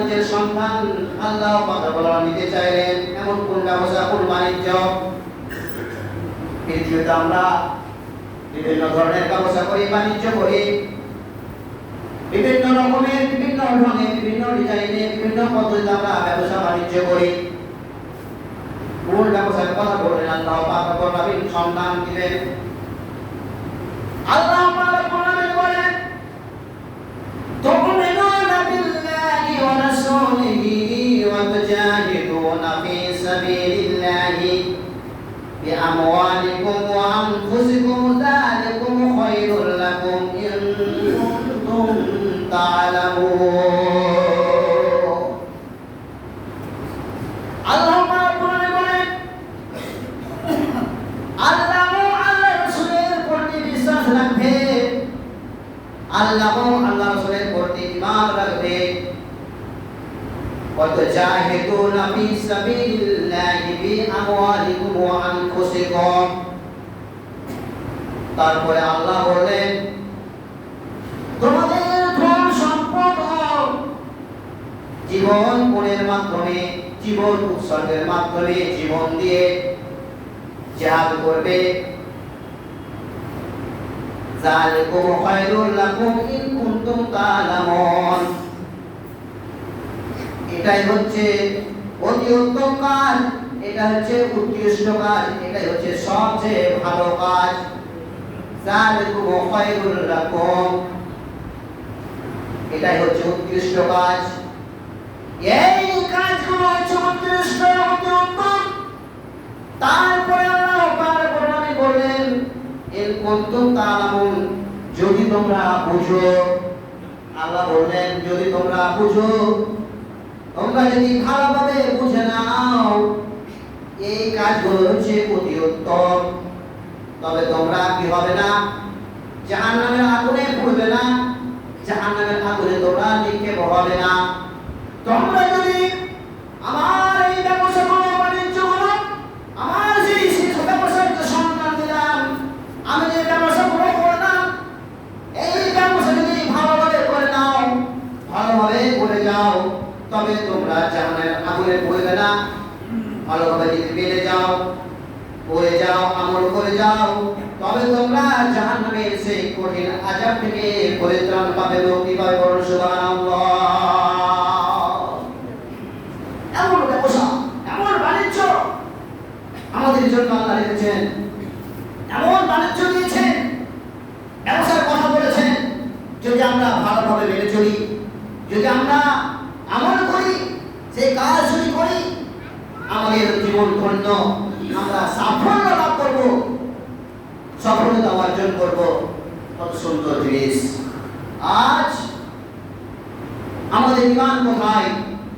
বাণিজ্যের সন্ধান আল্লাহ পাক নিতে চাইলেন। এমন কোন ব্যবসা, কোন বাণিজ্য? পৃথিবীতে আমরা বিভিন্ন ধরনের ব্যবসা করি, বাণিজ্য করি, বিভিন্ন রকমের, বিভিন্ন ঢঙে, বিভিন্ন ডিজাইনে, বিভিন্ন পদ্ধতিতে আমরা ব্যবসা বাণিজ্য করি। কোন ব্যবসার কথা বললেন আল্লাহ পাক রব্বুল সন্ধান দিলেন। আল্লাহ পাক কোরআনে বলেন, তুমিনুনা বিল্লাহি ওয়া রাসূলিহি ওয়া তুজাহিদুনা ফি সাবিলিল্লাহি বিআমওয়ালিকুম ওয়া আনফুসিকুম যালিকুম খায়রুল লাকুম ইন কুনতুম তা'লামুন। আল্লাহ পাক কোরআনে বলেন, আল্লাহ রাসূলের প্রতি বিশ্বাস রাখবে, আল্লাহ রাসূলের প্রতি ঈমান রাখবে। ওয়া তুজাহিদুনা ফি সাবিলিল্লাহি বিআমওয়ালিকুম ওয়া আনফুসিকুম। তারপরে আল্লাহ বললেন, তোমাদের ধন সম্পদ জীবন পণের মাধ্যমে, জীবন উৎসর্গের মাধ্যমে, জীবন দিয়ে জিহাদ করবে। যালিকুম খায়রুল লাকুম ইন কুনতুম তা'লামুন। এটাই হচ্ছে অতি উত্তম কাজ, এটা হচ্ছে উৎকৃষ্ট কাজ, এটাই হচ্ছে সবচেয়ে ভালো কাজ। যালিকুম খায়রুল লাকুম, এটাই হচ্ছে উৎকৃষ্ট কাজ। এই কাজগুলো হচ্ছে উৎকৃষ্ট, অতি উত্তম। তারপরে আল্লাহ পাক কোরআনে বলেন, ইন কুনতুম তা'লামুন, যদি তোমরা বুঝো। আল্লাহ বললেন, যদি তোমরা বুঝো, তোমরা যদি ভালোভাবে বুঝে নাও এই কাজগুলো হচ্ছে অতি উত্তম, তবে তোমরা কি হবে না? জাহান্নামের আগুনে পড়বে না, জাহান্নামের আগুনে তোমরা নিক্ষেপ হবে না। তোমরা যদি আমার এই ব্যবসাগুলো, বাণিজ্যগুলো, আমার যে ব্যবসার সন্ধান দিলাম, আমি যে ব্যবসাগুলো করলাম, এই ব্যবসা যদি ভালোভাবে করে নাও, ভালোভাবে করে যাও, তবে তোমরা জাহান্নামের আগুনে পড়বে না। ভালোভাবে যদি বেড়ে যাও, করে যাও, আমল করে যাও, তবে তোমরা জাহান্নামের সেই কঠিন আযাব থেকে পরিত্রাণ পাবে, মুক্তি পাবে। বলুন সুবহানাল্লাহ। এমন ব্যবসা, এমন বাণিজ্য আমাদের জন্য আল্লাহ রেখেছেন, এমন বাণিজ্য দিয়েছেন, ব্যবসার কথা বলেছেন। যদি আমরা ভালোভাবে মেনে চলি, যদি আমরা আমল করি, সেই কাজ যদি করি, আমাদের জীবন ধন্য, আমরা সাফল্য লাভ করব, সফলতা অর্জন করব। কত সুন্দর জিনিস! আজ আমাদের ঈমান কোথায়?